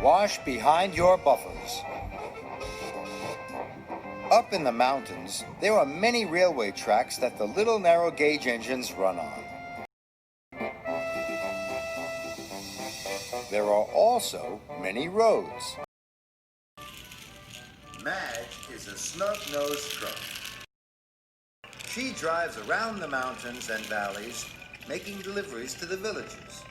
Wash behind your buffers. Up in the mountains, there are many railway tracks that the little narrow gauge engines run on. There are also many roads. Madge is a snub-nosed truck. She drives around the mountains and valleys, making deliveries to the villages.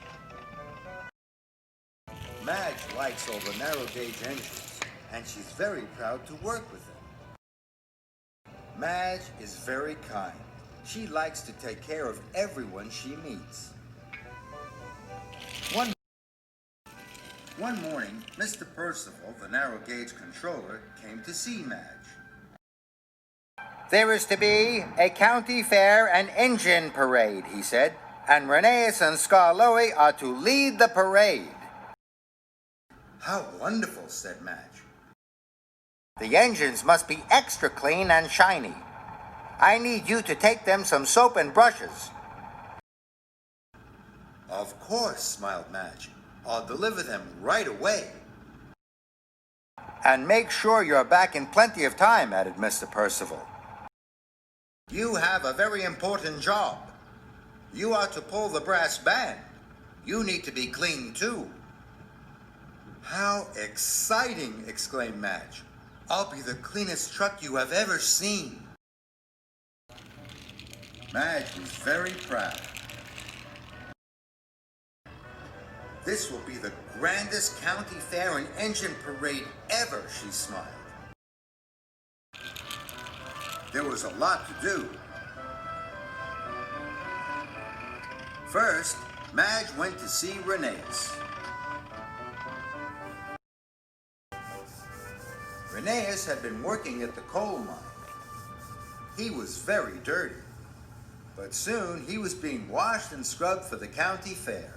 Madge likes all the narrow gauge engines, and she's very proud to work with them. Madge is very kind. She likes to take care of everyone she meets. One morning, Mr. Percival, the narrow gauge controller, came to see Madge. There is to be a county fair and engine parade, he said, and Reneus and Scarloey are to lead the parade. How wonderful, said Madge. The engines must be extra clean and shiny. I need you to take them some soap and brushes. Of course, smiled Madge. I'll deliver them right away. And make sure you're back in plenty of time, added Mr. Percival. You have a very important job. You are to pull the brass band. You need to be clean too. How exciting, exclaimed Madge. I'll be the cleanest truck you have ever seen. Madge was very proud. This will be the grandest county fair and engine parade ever, she smiled. There was a lot to do. First, Madge went to see Reneus. Reneus had been working at the coal mine. He was very dirty, but soon he was being washed and scrubbed for the county fair.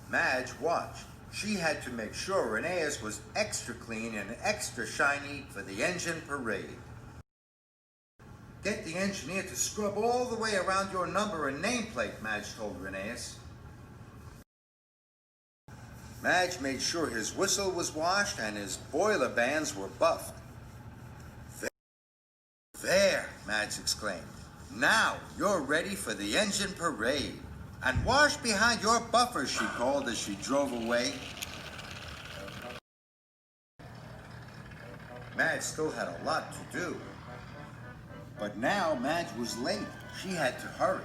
Madge watched. She had to make sure Reneus was extra clean and extra shiny for the engine parade. Get the engineer to scrub all the way around your number and nameplate, Madge told Reneus. Madge made sure his whistle was washed and his boiler bands were buffed. There, Madge exclaimed. Now you're ready for the engine parade. And wash behind your buffers, she called as she drove away. Madge still had a lot to do. But now Madge was late. She had to hurry.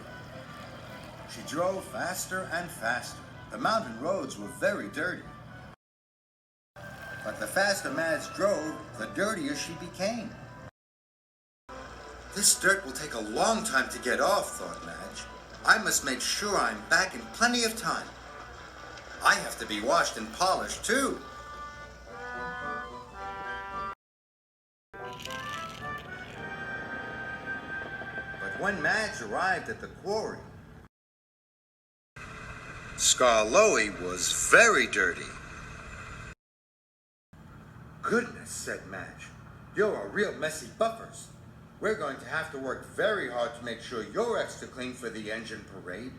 She drove faster and faster. The mountain roads were very dirty. But the faster Madge drove, the dirtier she became. This dirt will take a long time to get off, thought Madge. I must make sure I'm back in plenty of time. I have to be washed and polished, too. But when Madge arrived at the quarry, Scarloey was very dirty. Goodness, said Madge, you're a real messy buffers. We're going to have to work very hard to make sure you're extra clean for the engine parade.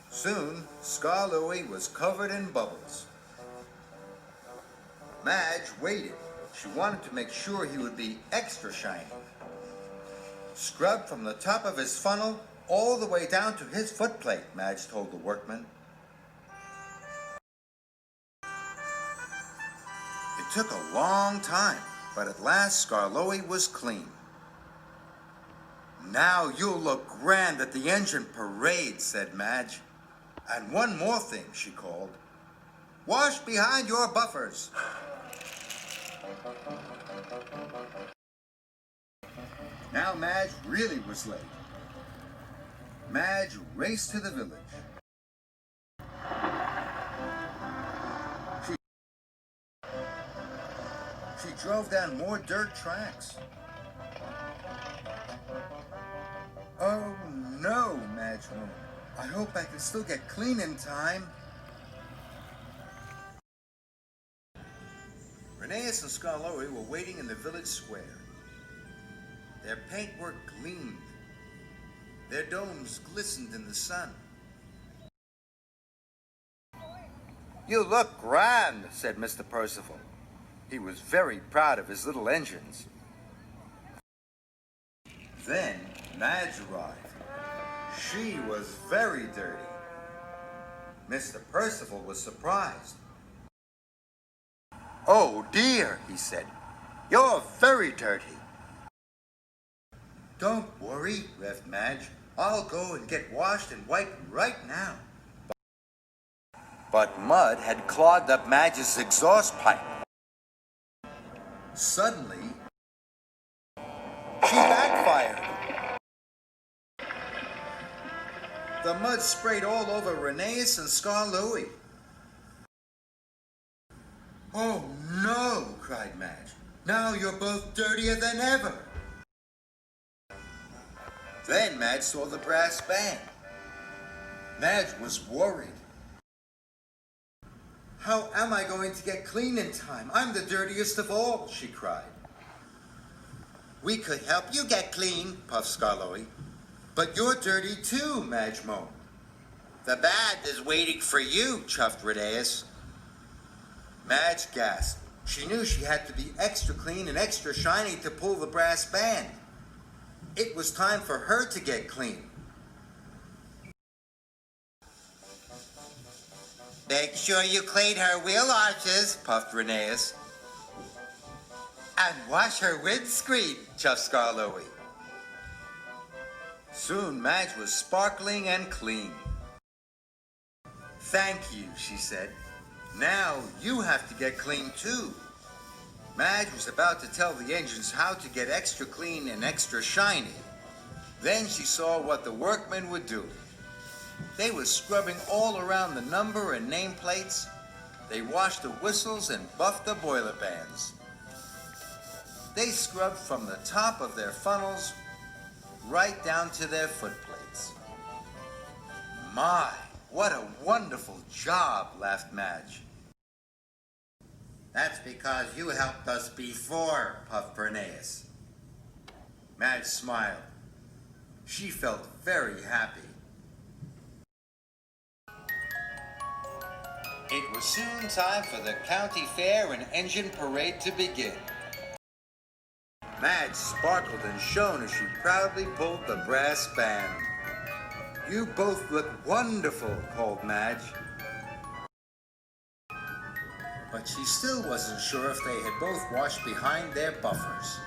Soon, Scarloey was covered in bubbles. Madge waited. She wanted to make sure he would be extra shiny. Scrub from the top of his funnel all the way down to his footplate, Madge told the workmen. It took a long time. But at last, Scarloey was clean. Now you'll look grand at the engine parade, said Madge. And one more thing, she called. Wash behind your buffers. Now Madge really was late. Madge raced to the village. She drove down more dirt tracks. Oh no, Madge moaned. I hope I can still get clean in time. Reneus and Scarloey were waiting in the village square. Their paintwork gleamed. Their domes glistened in the sun. You look grand, said Mr. Percival. He was very proud of his little engines. Then Madge arrived. She was very dirty. Mr. Percival was surprised. "Oh dear," he said. "You're very dirty." "Don't worry," revved Madge. "I'll go and get washed and wiped right now." But mud had clogged up Madge's exhaust pipe. Suddenly, she backfired. The mud sprayed all over Reneus and Scar Louie. "Oh no," cried Madge. "Now you're both dirtier than ever." Then Madge saw the brass band. Madge was worried. "How am I going to get clean in time? I'm the dirtiest of all," she cried. "We could help you get clean," puffed Scarloey. "But you're dirty too," Madge moaned. "The band is waiting for you," chuffed Reneus. Madge gasped. She knew she had to be extra clean and extra shiny to pull the brass band. It was time for her to get clean. "Make sure you clean her wheel arches," puffed Reneus. "And wash her windscreen," chuffed Scarloey. Soon Madge was sparkling and clean. "Thank you," she said. "Now you have to get clean too." Madge was about to tell the engines how to get extra clean and extra shiny. Then she saw what the workmen were doing. They were scrubbing all around the number and nameplates. They washed the whistles and buffed the boiler bands. They scrubbed from the top of their funnels right down to their footplates. "My, what a wonderful job," laughed Madge. "That's because you helped us before," puffed Reneus. Madge smiled. She felt very happy. It was soon time for the county fair and engine parade to begin. Madge sparkled and shone as she proudly pulled the brass band. "You both look wonderful," called Madge. But she still wasn't sure if they had both washed behind their buffers.